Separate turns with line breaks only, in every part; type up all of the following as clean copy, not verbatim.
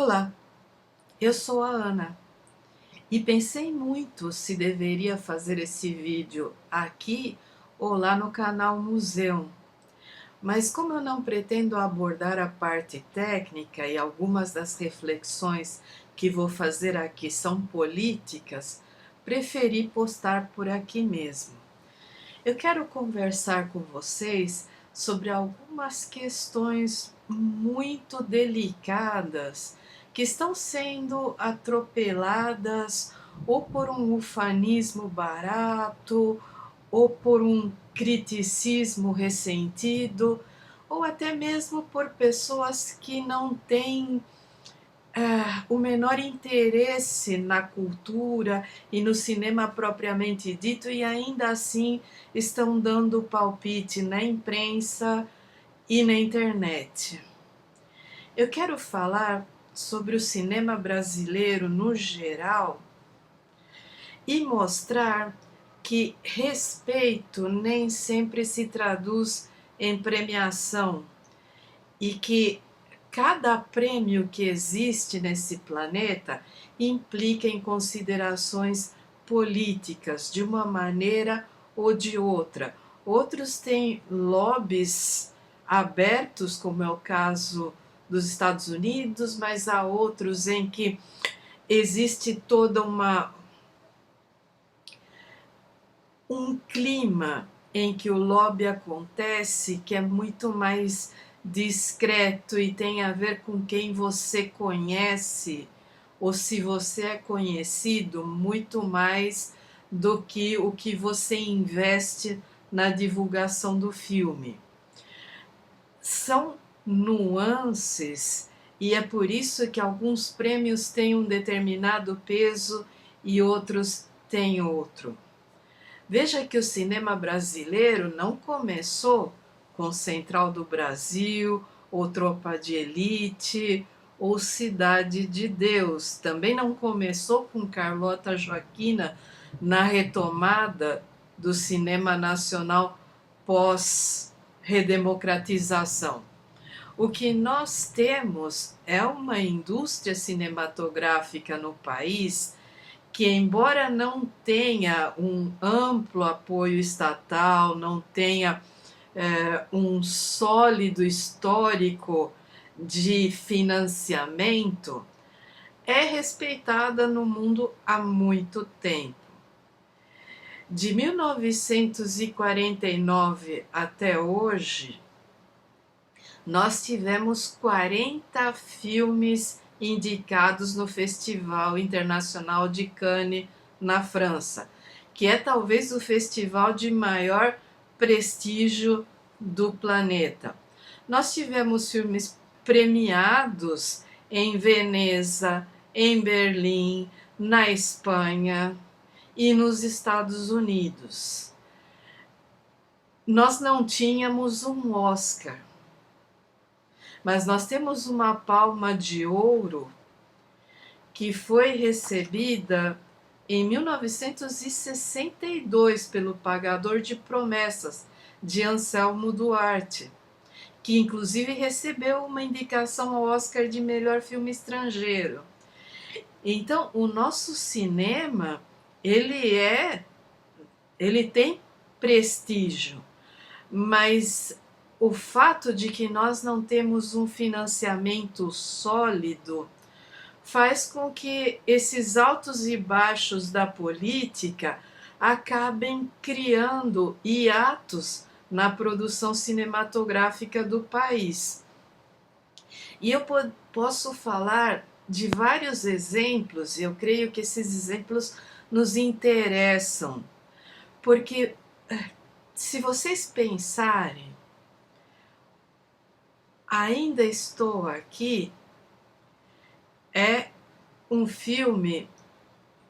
Olá, eu sou a Ana e pensei muito se deveria fazer esse vídeo aqui ou lá no canal Museu, mas como eu não pretendo abordar a parte técnica e algumas das reflexões que vou fazer aqui são políticas, preferi postar por aqui mesmo. Eu quero conversar com vocês sobre algumas questões muito delicadas que estão sendo atropeladas ou por um ufanismo barato, ou por um criticismo ressentido, ou até mesmo por pessoas que não têm o menor interesse na cultura e no cinema propriamente dito e ainda assim estão dando palpite na imprensa e na internet. Eu quero falar sobre o cinema brasileiro no geral e mostrar que respeito nem sempre se traduz em premiação e que cada prêmio que existe nesse planeta implica em considerações políticas de uma maneira ou de outra. Outros têm lobbies abertos, como é o caso dos Estados Unidos, mas há outros em que existe toda um clima em que o lobby acontece que é muito mais discreto e tem a ver com quem você conhece ou se você é conhecido muito mais do que o que você investe na divulgação do filme. São nuances e é por isso que alguns prêmios têm um determinado peso e outros têm outro. Veja que o cinema brasileiro não começou com Central do Brasil, ou Tropa de Elite, ou Cidade de Deus. Também não começou com Carlota Joaquina na retomada do cinema nacional pós-redemocratização. O que nós temos é uma indústria cinematográfica no país que, embora não tenha um amplo apoio estatal, não tenha um sólido histórico de financiamento, é respeitada no mundo há muito tempo. De 1949 até hoje, nós tivemos 40 filmes indicados no Festival Internacional de Cannes, na França, que é talvez o festival de maior prestígio do planeta. Nós tivemos filmes premiados em Veneza, em Berlim, na Espanha e nos Estados Unidos. Nós não tínhamos um Oscar, mas nós temos uma Palma de Ouro que foi recebida em 1962 pelo Pagador de Promessas, de Anselmo Duarte, que inclusive recebeu uma indicação ao Oscar de melhor filme estrangeiro. Então, o nosso cinema, ele tem prestígio, mas o fato de que nós não temos um financiamento sólido faz com que esses altos e baixos da política acabem criando hiatos na produção cinematográfica do país. E eu posso falar de vários exemplos, e eu creio que esses exemplos nos interessam, porque se vocês pensarem, Ainda Estou Aqui é um filme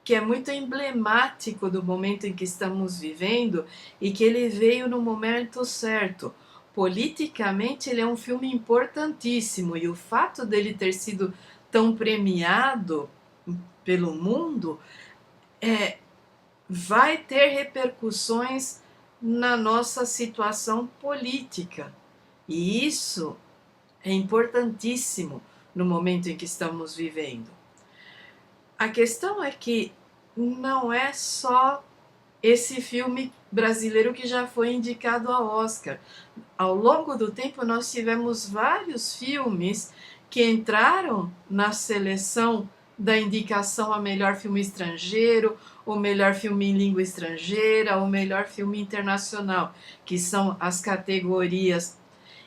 que é muito emblemático do momento em que estamos vivendo e que ele veio no momento certo. Politicamente, ele é um filme importantíssimo e o fato dele ter sido tão premiado pelo mundo vai ter repercussões na nossa situação política. E isso é importantíssimo no momento em que estamos vivendo. A questão é que não é só esse filme brasileiro que já foi indicado ao Oscar. Ao longo do tempo, nós tivemos vários filmes que entraram na seleção da indicação a melhor filme estrangeiro, o melhor filme em língua estrangeira, o melhor filme internacional, que são as categorias.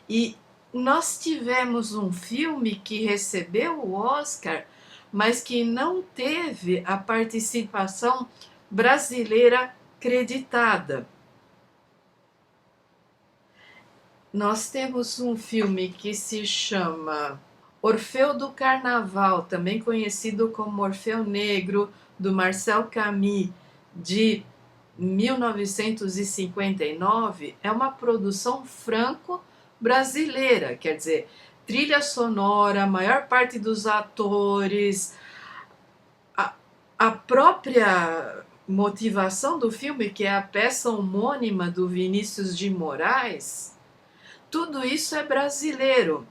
E nós tivemos um filme que recebeu o Oscar, mas que não teve a participação brasileira creditada. Nós temos um filme que se chama Orfeu do Carnaval, também conhecido como Orfeu Negro, do Marcel Camus, de 1959. É uma produção franco-brasileira, quer dizer, trilha sonora, a maior parte dos atores, a própria motivação do filme, que é a peça homônima do Vinícius de Moraes, tudo isso é brasileiro,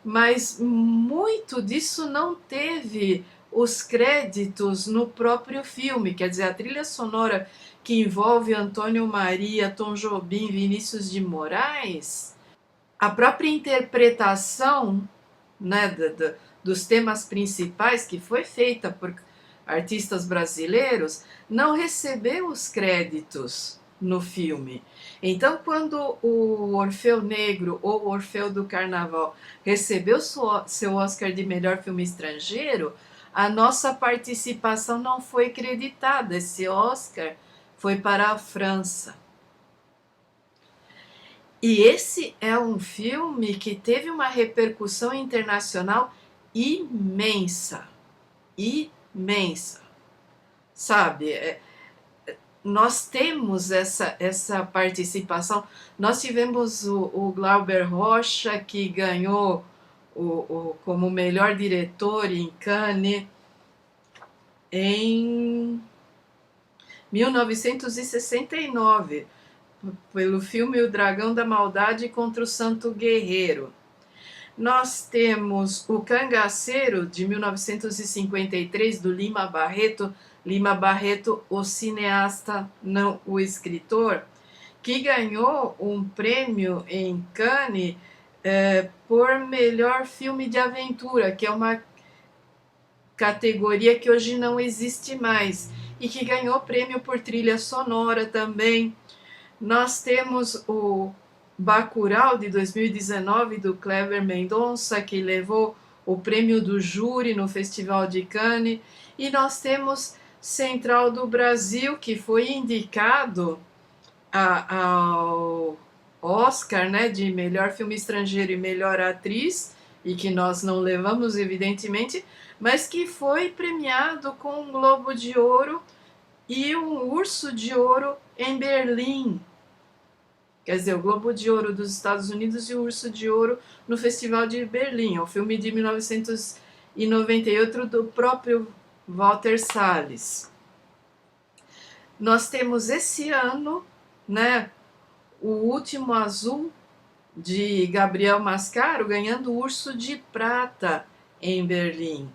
mas muito disso não teve os créditos no próprio filme, quer dizer, a trilha sonora que envolve Antônio Maria, Tom Jobim, Vinícius de Moraes, a própria interpretação, né, dos temas principais que foi feita por artistas brasileiros, não recebeu os créditos no filme. Então, quando o Orfeu Negro ou o Orfeu do Carnaval recebeu seu Oscar de melhor filme estrangeiro, a nossa participação não foi creditada. Esse Oscar foi para a França. E esse é um filme que teve uma repercussão internacional imensa. Imensa. Sabe? Nós temos essa participação. Nós tivemos o Glauber Rocha, que ganhou como melhor diretor em Cannes em 1969, pelo filme O Dragão da Maldade contra o Santo Guerreiro. Nós temos O Cangaceiro, de 1953, do Lima Barreto, o cineasta, não o escritor, que ganhou um prêmio em Cannes por melhor filme de aventura, que é uma categoria que hoje não existe mais, e que ganhou prêmio por trilha sonora também. Nós temos o Bacurau, de 2019, do Kleber Mendonça, que levou o prêmio do júri no Festival de Cannes, e nós temos Central do Brasil, que foi indicado ao Oscar, né, de melhor filme estrangeiro e melhor atriz, e que nós não levamos, evidentemente, mas que foi premiado com um Globo de Ouro e um Urso de Ouro em Berlim. Quer dizer, o Globo de Ouro dos Estados Unidos e o Urso de Ouro no Festival de Berlim. É um filme de 1998 do próprio Walter Salles. Nós temos esse ano, né, O Último Azul, de Gabriel Mascaro, ganhando o Urso de Prata em Berlim.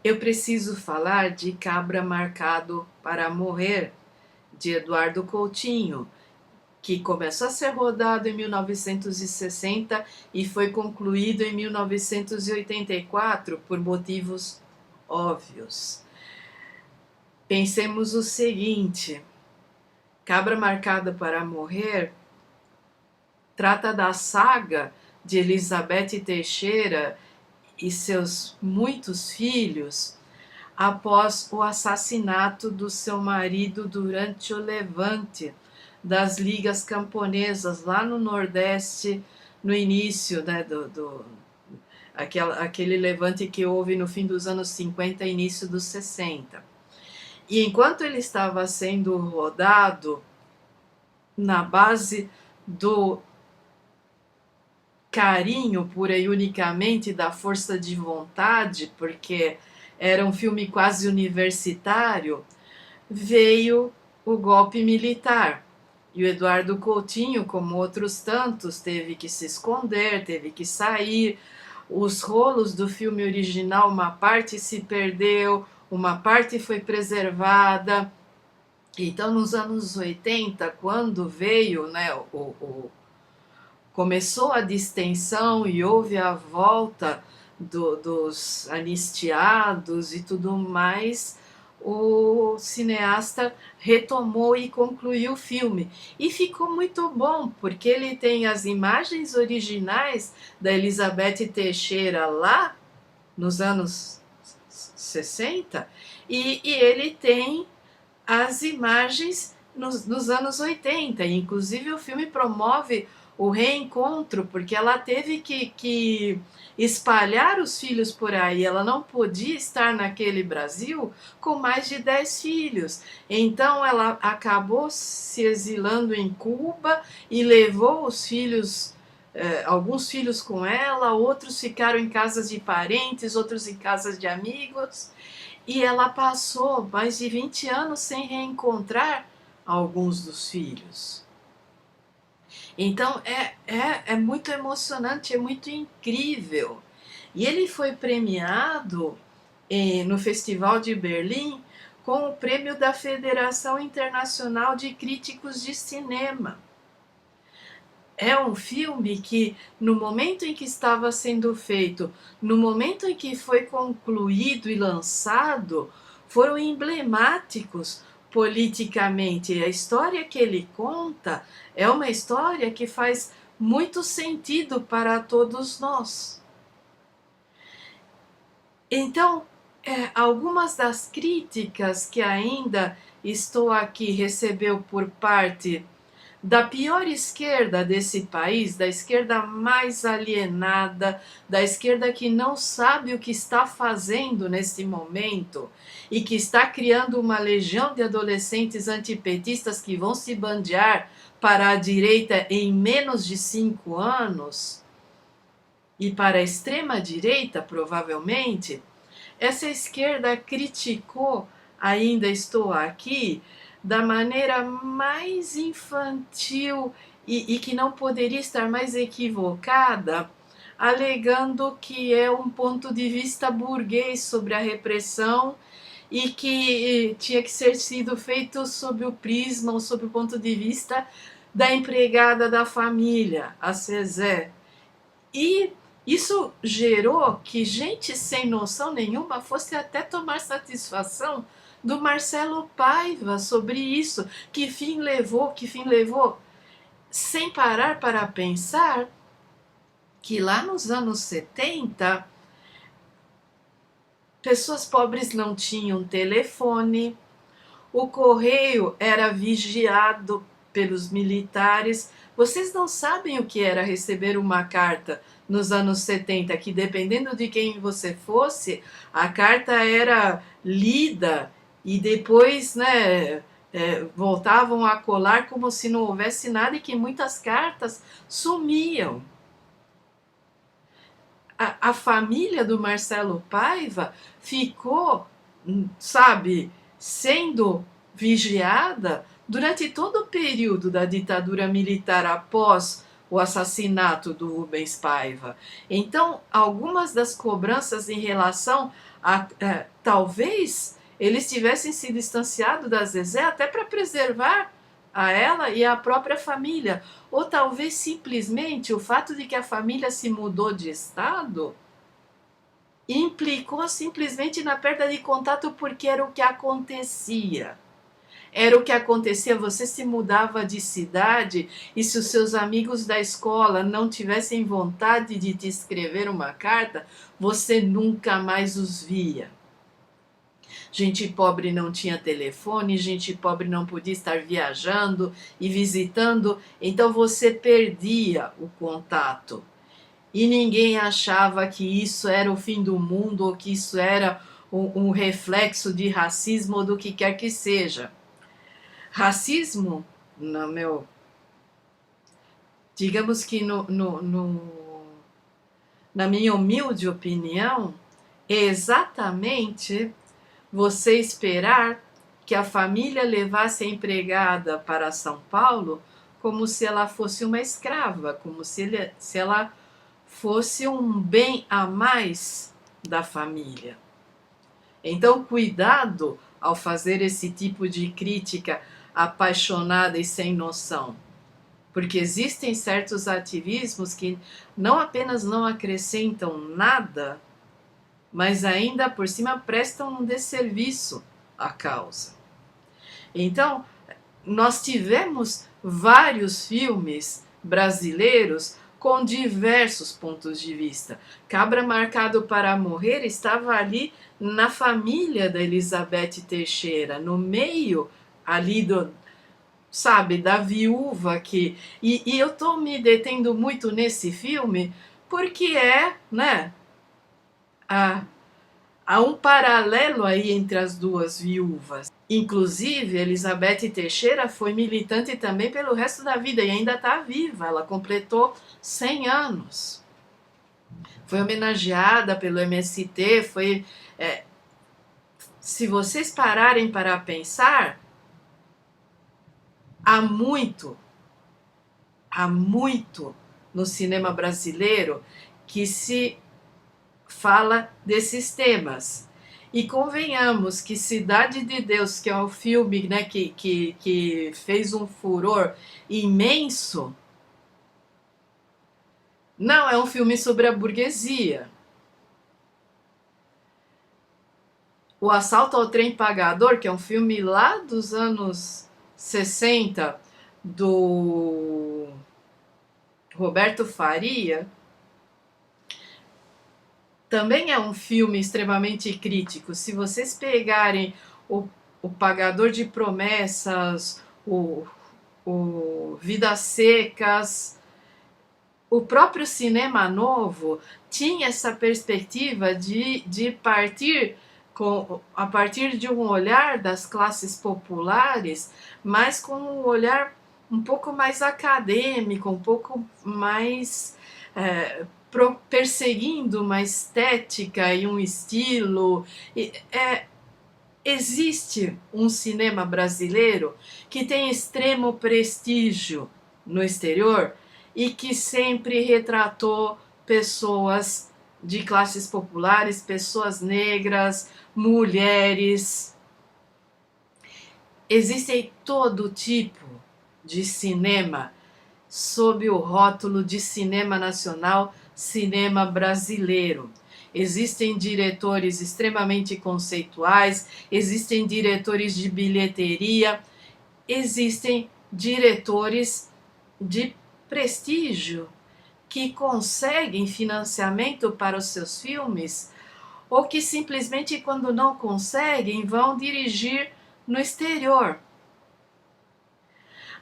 Eu preciso falar de Cabra Marcado para Morrer, de Eduardo Coutinho, que começou a ser rodado em 1960 e foi concluído em 1984 por motivos óbvios. Pensemos o seguinte: Cabra Marcada para Morrer trata da saga de Elizabeth Teixeira e seus muitos filhos após o assassinato do seu marido durante o levante das ligas camponesas lá no Nordeste, no início, né, aquele levante que houve no fim dos anos 50 e início dos 60. E enquanto ele estava sendo rodado na base do carinho pura e unicamente da força de vontade, porque era um filme quase universitário, veio o golpe militar. E o Eduardo Coutinho, como outros tantos, teve que se esconder, teve que sair. Os rolos do filme original, uma parte se perdeu, uma parte foi preservada. Então, nos anos 80, quando veio, né, começou a distensão e houve a volta dos anistiados e tudo mais, o cineasta retomou e concluiu o filme. E ficou muito bom, porque ele tem as imagens originais da Elizabeth Teixeira lá nos anos 60 e ele tem as imagens nos anos 80. Inclusive, o filme promove o reencontro, porque ela teve que espalhar os filhos por aí. Ela não podia estar naquele Brasil com mais de 10 filhos. Então, ela acabou se exilando em Cuba e levou os filhos. Alguns filhos com ela, outros ficaram em casas de parentes, outros em casas de amigos. E ela passou mais de 20 anos sem reencontrar alguns dos filhos. Então é muito emocionante, é muito incrível. E ele foi premiado no Festival de Berlim com o prêmio da Federação Internacional de Críticos de Cinema. É um filme que, no momento em que estava sendo feito, no momento em que foi concluído e lançado, foram emblemáticos politicamente. A história que ele conta é uma história que faz muito sentido para todos nós. Então, algumas das críticas que ainda estou aqui recebeu por parte da pior esquerda desse país, da esquerda mais alienada, da esquerda que não sabe o que está fazendo nesse momento e que está criando uma legião de adolescentes antipetistas que vão se bandear para a direita em menos de 5 anos e para a extrema direita, provavelmente. Essa esquerda criticou Ainda Estou Aqui da maneira mais infantil e que não poderia estar mais equivocada, alegando que é um ponto de vista burguês sobre a repressão e que tinha que ser sido feito sob o prisma ou sob o ponto de vista da empregada da família, a Zezé. E isso gerou que gente sem noção nenhuma fosse até tomar satisfação do Marcelo Paiva sobre isso. Que fim levou? Sem parar para pensar que lá nos anos 70, pessoas pobres não tinham telefone, o correio era vigiado pelos militares. Vocês não sabem o que era receber uma carta nos anos 70, que dependendo de quem você fosse, a carta era lida e depois, né, voltavam a colar como se não houvesse nada e que muitas cartas sumiam. A família do Marcelo Paiva ficou, sabe, sendo vigiada durante todo o período da ditadura militar após o assassinato do Rubens Paiva. Então, algumas das cobranças em relação a talvez eles tivessem se distanciado da Zezé até para preservar a ela e a própria família, ou talvez simplesmente o fato de que a família se mudou de estado implicou simplesmente na perda de contato, porque era o que acontecia. Era o que acontecia, você se mudava de cidade e se os seus amigos da escola não tivessem vontade de te escrever uma carta, você nunca mais os via. Gente pobre não tinha telefone, gente pobre não podia estar viajando e visitando, então você perdia o contato. E ninguém achava que isso era o fim do mundo ou que isso era um reflexo de racismo ou do que quer que seja. Racismo, digamos que na minha humilde opinião, é exatamente você esperar que a família levasse a empregada para São Paulo como se ela fosse uma escrava, como se ela fosse um bem a mais da família. Então, cuidado ao fazer esse tipo de crítica apaixonada e sem noção, porque existem certos ativismos que não apenas não acrescentam nada, mas ainda por cima prestam um desserviço à causa. Então, nós tivemos vários filmes brasileiros com diversos pontos de vista. Cabra Marcado para Morrer estava ali na família da Elizabeth Teixeira, no meio ali da viúva que... E eu estou me detendo muito nesse filme porque há um paralelo aí entre as duas viúvas. Inclusive, Elizabeth Teixeira foi militante também pelo resto da vida e ainda está viva. Ela completou 100 anos. Foi homenageada pelo MST, se vocês pararem para pensar, há muito no cinema brasileiro que se fala desses temas. E convenhamos que Cidade de Deus, que é um filme que fez um furor imenso, não é um filme sobre a burguesia. O Assalto ao Trem Pagador, que é um filme lá dos anos 60, do Roberto Faria, também é um filme extremamente crítico. Se vocês pegarem o Pagador de Promessas, o Vidas Secas, o próprio cinema novo tinha essa perspectiva de partir a partir de um olhar das classes populares, mas com um olhar um pouco mais acadêmico, um pouco mais perseguindo uma estética e um estilo. Existe um cinema brasileiro que tem extremo prestígio no exterior e que sempre retratou pessoas de classes populares, pessoas negras, mulheres. Existem todo tipo de cinema sob o rótulo de cinema nacional, cinema brasileiro. Existem diretores extremamente conceituais, existem diretores de bilheteria, existem diretores de prestígio que conseguem financiamento para os seus filmes ou que simplesmente, quando não conseguem, vão dirigir no exterior.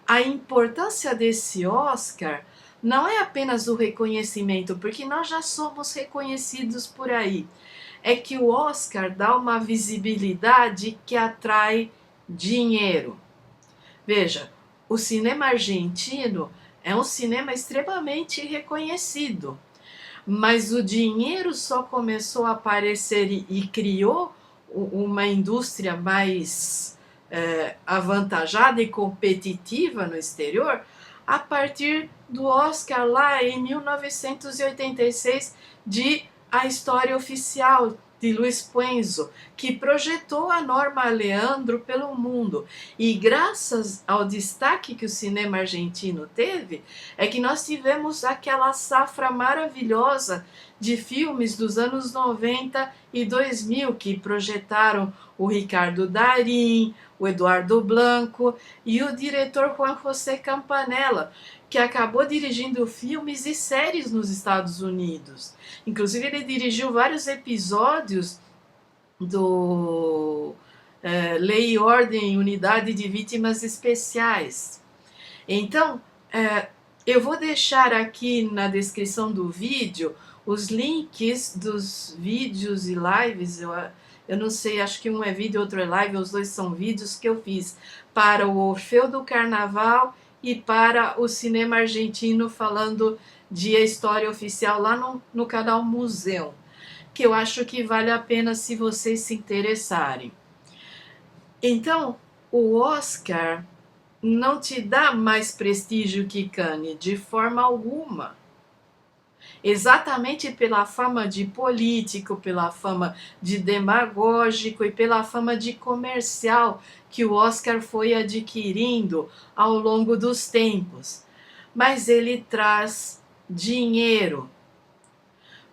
A importância desse Oscar não é apenas o reconhecimento, porque nós já somos reconhecidos por aí. É que o Oscar dá uma visibilidade que atrai dinheiro. Veja, o cinema argentino é um cinema extremamente reconhecido, mas o dinheiro só começou a aparecer e criou uma indústria mais avantajada e competitiva no exterior a partir do Oscar lá em 1986 de A História Oficial, de Luiz Puenzo, que projetou a Norma Leandro pelo mundo. E graças ao destaque que o cinema argentino teve, é que nós tivemos aquela safra maravilhosa de filmes dos anos 90 e 2000, que projetaram o Ricardo Darín, o Eduardo Blanco e o diretor Juan José Campanella, que acabou dirigindo filmes e séries nos Estados Unidos. Inclusive, ele dirigiu vários episódios do Lei e Ordem, Unidade de Vítimas Especiais. Então, eu vou deixar aqui na descrição do vídeo os links dos vídeos e lives, eu não sei, acho que um é vídeo, outro é live, os dois são vídeos que eu fiz para o Orfeu do Carnaval e para o cinema argentino, falando de A História Oficial lá no canal Museu, que eu acho que vale a pena se vocês se interessarem. Então, o Oscar não te dá mais prestígio que Cannes, de forma alguma. Exatamente pela fama de político, pela fama de demagógico e pela fama de comercial que o Oscar foi adquirindo ao longo dos tempos. Mas ele traz dinheiro,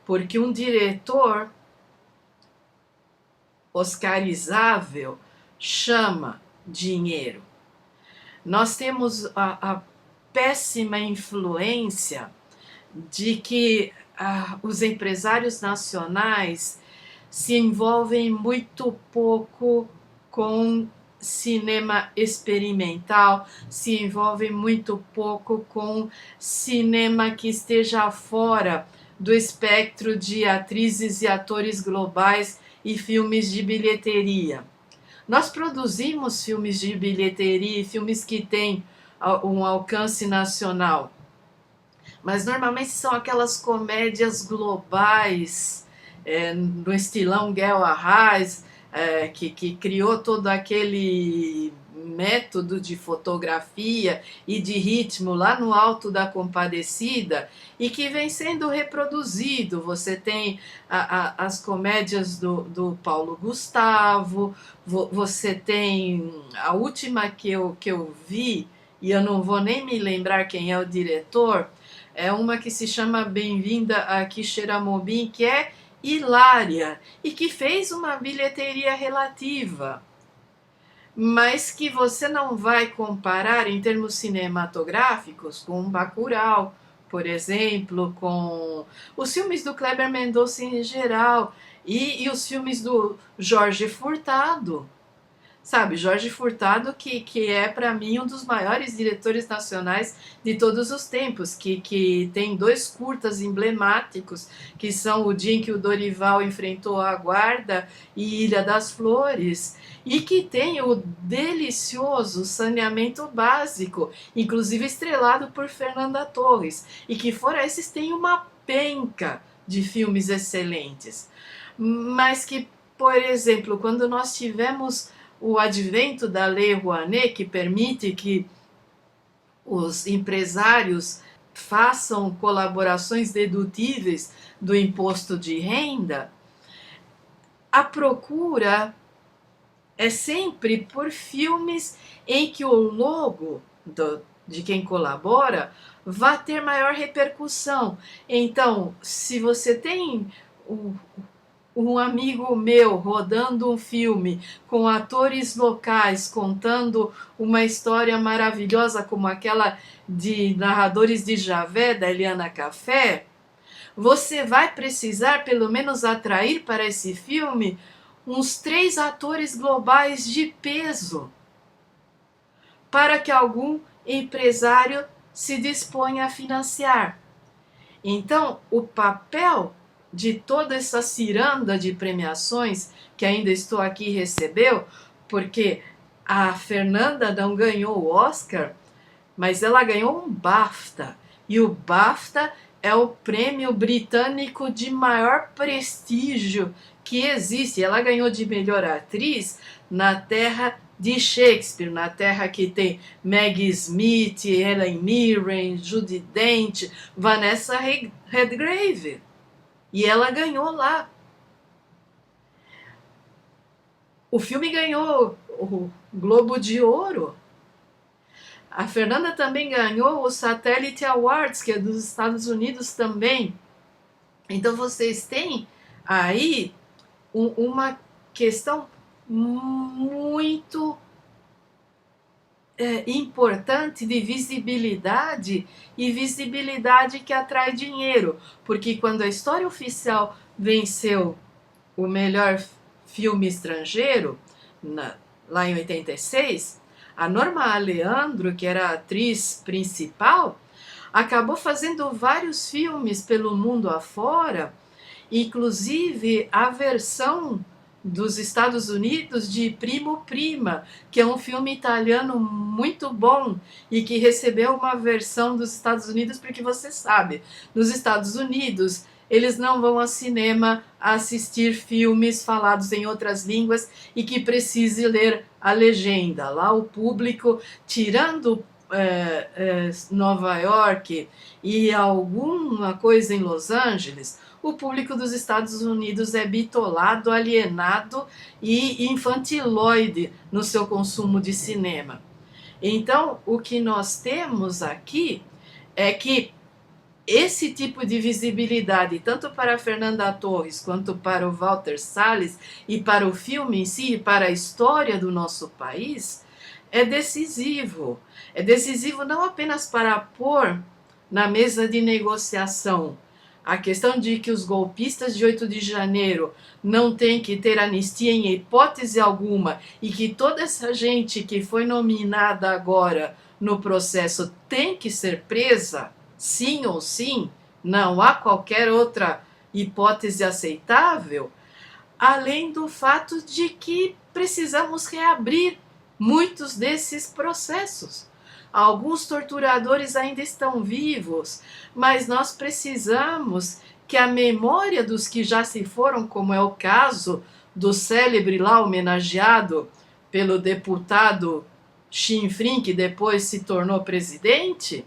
porque um diretor oscarizável chama dinheiro. Nós temos a péssima influência de que os empresários nacionais se envolvem muito pouco com cinema experimental, se envolvem muito pouco com cinema que esteja fora do espectro de atrizes e atores globais e filmes de bilheteria. Nós produzimos filmes de bilheteria e filmes que têm um alcance nacional, mas normalmente são aquelas comédias globais, no estilão Guel Arraes, que criou todo aquele método de fotografia e de ritmo lá no Alto da Compadecida e que vem sendo reproduzido. Você tem as comédias do Paulo Gustavo, você tem a última que eu vi, e eu não vou nem me lembrar quem é o diretor, é uma que se chama Bem-vinda a Quixeramobim, que é hilária e que fez uma bilheteria relativa, mas que você não vai comparar em termos cinematográficos com Bacurau, por exemplo, com os filmes do Kleber Mendonça em geral e os filmes do Jorge Furtado. Sabe, Jorge Furtado, que é para mim um dos maiores diretores nacionais de todos os tempos, que tem dois curtas emblemáticos, que são O Dia em que o Dorival Enfrentou a Guarda e Ilha das Flores, e que tem o delicioso Saneamento Básico, inclusive estrelado por Fernanda Torres, e que fora esses tem uma penca de filmes excelentes, mas que, por exemplo, quando nós tivemos o advento da Lei Rouanet, que permite que os empresários façam colaborações dedutíveis do imposto de renda, a procura é sempre por filmes em que o logo de quem colabora vá ter maior repercussão. Então, se você tem um amigo meu rodando um filme com atores locais contando uma história maravilhosa como aquela de Narradores de Javé, da Eliana Café, você vai precisar pelo menos atrair para esse filme uns 3 atores globais de peso para que algum empresário se disponha a financiar. Então, o papel de toda essa ciranda de premiações que ainda estou aqui recebeu, porque a Fernanda não ganhou o Oscar, mas ela ganhou um BAFTA, e o BAFTA é o prêmio britânico de maior prestígio que existe. Ela ganhou de melhor atriz na terra de Shakespeare, na terra que tem Maggie Smith, Helen Mirren, Judi Dench, Vanessa Redgrave. E ela ganhou lá. O filme ganhou o Globo de Ouro. A Fernanda também ganhou o Satellite Awards, que é dos Estados Unidos também. Então vocês têm aí uma questão muito importante de visibilidade, e visibilidade que atrai dinheiro, porque quando a História Oficial venceu o melhor filme estrangeiro, lá em 86, a Norma Aleandro, que era a atriz principal, acabou fazendo vários filmes pelo mundo afora, inclusive a versão dos Estados Unidos de Primo Prima, que é um filme italiano muito bom e que recebeu uma versão dos Estados Unidos, porque você sabe, nos Estados Unidos eles não vão ao cinema assistir filmes falados em outras línguas e que precise ler a legenda. Lá o público, tirando Nova York e alguma coisa em Los Angeles, o público dos Estados Unidos é bitolado, alienado e infantiloide no seu consumo de cinema. Então, o que nós temos aqui é que esse tipo de visibilidade, tanto para a Fernanda Torres, quanto para o Walter Salles, e para o filme em si, e para a história do nosso país, é decisivo. É decisivo não apenas para pôr na mesa de negociação a questão de que os golpistas de 8 de janeiro não têm que ter anistia em hipótese alguma e que toda essa gente que foi nominada agora no processo tem que ser presa, sim ou sim, não há qualquer outra hipótese aceitável, além do fato de que precisamos reabrir muitos desses processos. Alguns torturadores ainda estão vivos, mas nós precisamos que a memória dos que já se foram, como é o caso do célebre lá homenageado pelo deputado Chinfrim, que depois se tornou presidente,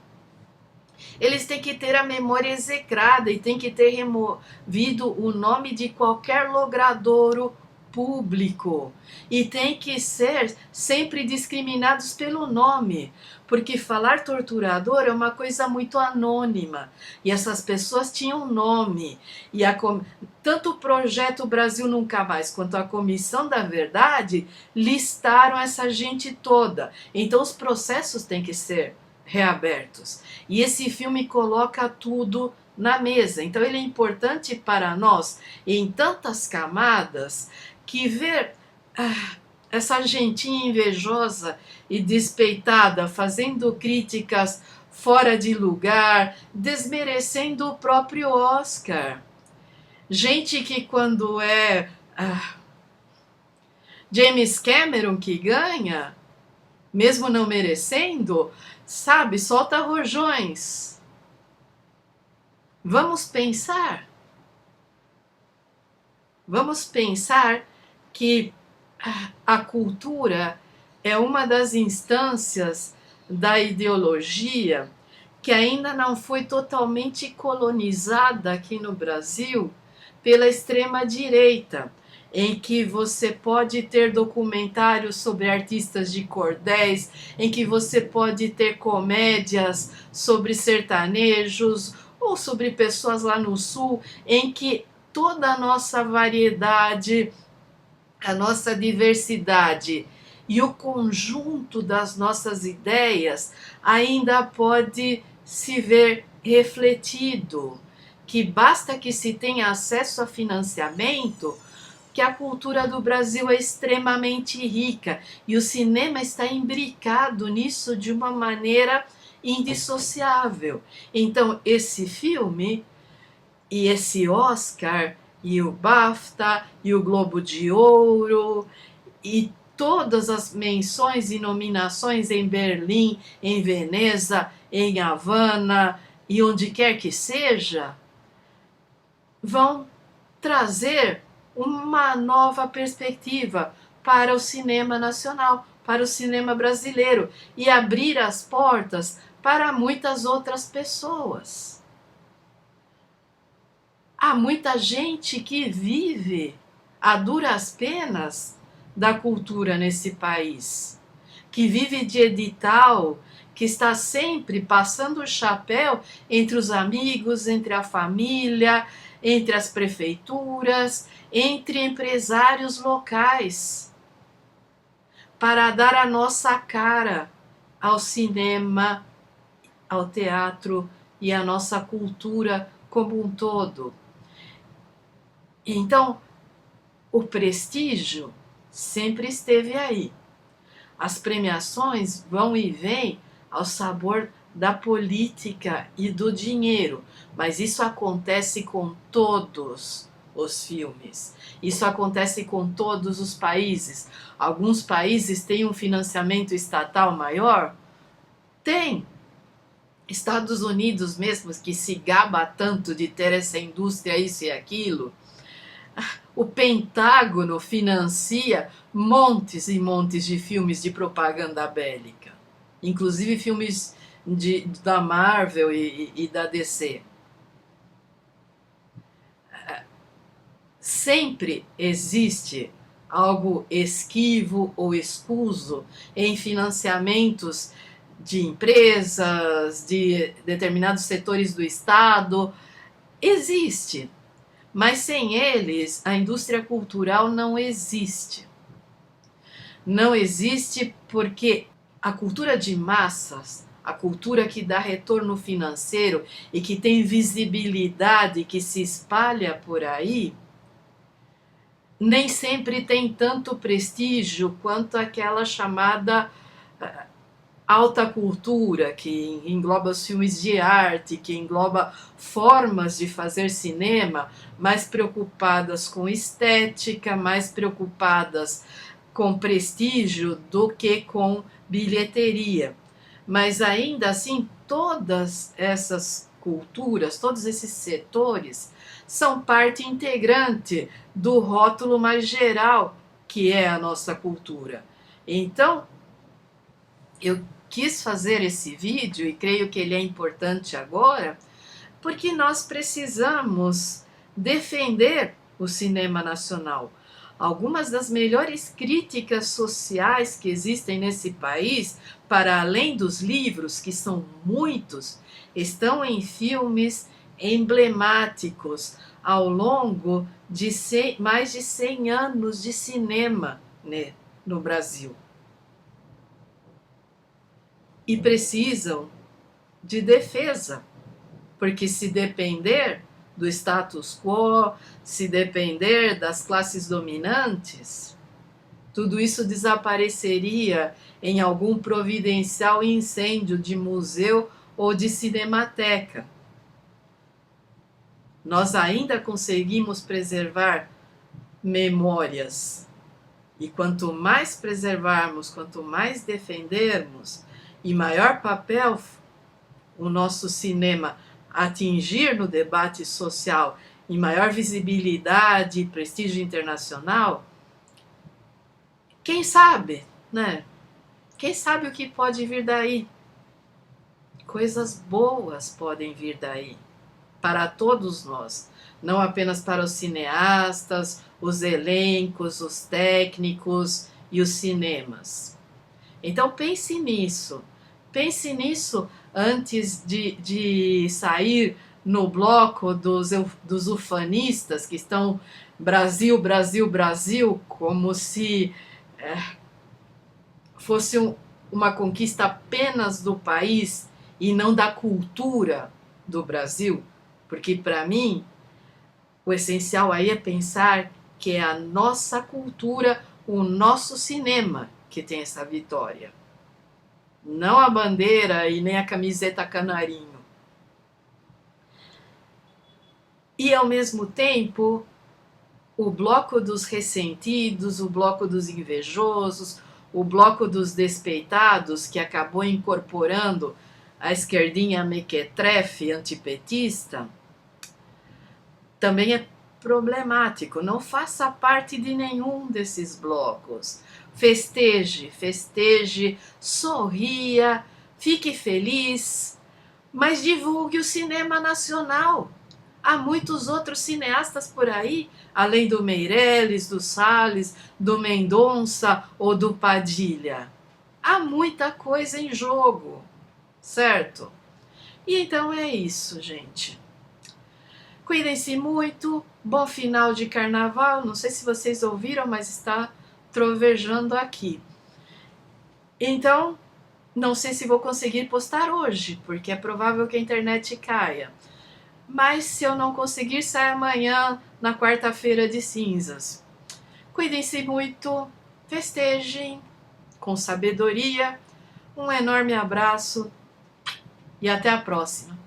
eles têm que ter a memória execrada e têm que ter removido o nome de qualquer logradouro público e tem que ser sempre discriminados pelo nome, porque falar torturador é uma coisa muito anônima e essas pessoas tinham nome e tanto o projeto Brasil Nunca Mais quanto a Comissão da Verdade listaram essa gente toda, então os processos têm que ser reabertos e esse filme coloca tudo na mesa, então ele é importante para nós em tantas camadas que ver essa gentinha invejosa e despeitada fazendo críticas fora de lugar, desmerecendo o próprio Oscar. Gente que quando é James Cameron que ganha, mesmo não merecendo, sabe, solta rojões. Vamos pensar que a cultura é uma das instâncias da ideologia que ainda não foi totalmente colonizada aqui no Brasil pela extrema-direita, em que você pode ter documentários sobre artistas de cordéis, em que você pode ter comédias sobre sertanejos ou sobre pessoas lá no sul, em que toda a nossa variedade, a nossa diversidade e o conjunto das nossas ideias ainda pode se ver refletido, que basta que se tenha acesso a financiamento, que a cultura do Brasil é extremamente rica e o cinema está imbricado nisso de uma maneira indissociável. Então, esse filme e esse Oscar e o BAFTA e o Globo de Ouro e todas as menções e nominações em Berlim, em Veneza, em Havana e onde quer que seja, vão trazer uma nova perspectiva para o cinema nacional, para o cinema brasileiro e abrir as portas para muitas outras pessoas. Há muita gente que vive a duras penas da cultura nesse país, que vive de edital, que está sempre passando o chapéu entre os amigos, entre a família, entre as prefeituras, entre empresários locais, para dar a nossa cara ao cinema, ao teatro e à nossa cultura como um todo. Então, o prestígio sempre esteve aí. As premiações vão e vêm ao sabor da política e do dinheiro, mas isso acontece com todos os filmes. Isso acontece com todos os países. Alguns países têm um financiamento estatal maior? Tem. Estados Unidos mesmo, que se gaba tanto de ter essa indústria, isso e aquilo, O Pentágono financia montes e montes de filmes de propaganda bélica, inclusive filmes da Marvel e da DC. Sempre existe algo esquivo ou escuso em financiamentos de empresas, de determinados setores do Estado. Existe, mas sem eles a indústria cultural não existe. Não existe porque a cultura de massas, a cultura que dá retorno financeiro e que tem visibilidade, que se espalha por aí, nem sempre tem tanto prestígio quanto aquela chamada alta cultura, que engloba os filmes de arte, que engloba formas de fazer cinema mais preocupadas com estética, mais preocupadas com prestígio do que com bilheteria. Mas ainda assim, todas essas culturas, todos esses setores são parte integrante do rótulo mais geral que é a nossa cultura. Então, eu quis fazer esse vídeo e creio que ele é importante agora, porque nós precisamos defender o cinema nacional. Algumas das melhores críticas sociais que existem nesse país, para além dos livros, que são muitos, estão em filmes emblemáticos ao longo de mais de 100 anos de cinema, né, no Brasil. E precisam de defesa, porque se depender do status quo, se depender das classes dominantes, tudo isso desapareceria em algum providencial incêndio de museu ou de cinemateca. Nós ainda conseguimos preservar memórias. E quanto mais preservarmos, quanto mais defendermos, e maior papel o nosso cinema atingir no debate social e maior visibilidade e prestígio internacional, quem sabe, né? Quem sabe o que pode vir daí? Coisas boas podem vir daí, para todos nós, não apenas para os cineastas, os elencos, os técnicos e os cinemas. Então pense nisso antes de sair no bloco dos ufanistas que estão Brasil, Brasil, Brasil, como se fosse uma conquista apenas do país e não da cultura do Brasil, porque para mim o essencial aí é pensar que é a nossa cultura, o nosso cinema que tem essa vitória. Não a bandeira e nem a camiseta canarinho. E ao mesmo tempo, o bloco dos ressentidos, o bloco dos invejosos, o bloco dos despeitados, que acabou incorporando a esquerdinha mequetrefe antipetista, também é problemático. Não faça parte de nenhum desses blocos. Festeje, sorria, fique feliz, mas divulgue o cinema nacional. Há muitos outros cineastas por aí, além do Meirelles, do Salles, do Mendonça ou do Padilha. Há muita coisa em jogo, certo? E então é isso, gente. Cuidem-se muito, bom final de carnaval. Não sei se vocês ouviram, mas está trovejando aqui. Então, não sei se vou conseguir postar hoje, porque é provável que a internet caia. Mas se eu não conseguir, sai amanhã, na quarta-feira de cinzas. Cuidem-se muito, festejem com sabedoria. Um enorme abraço e até a próxima.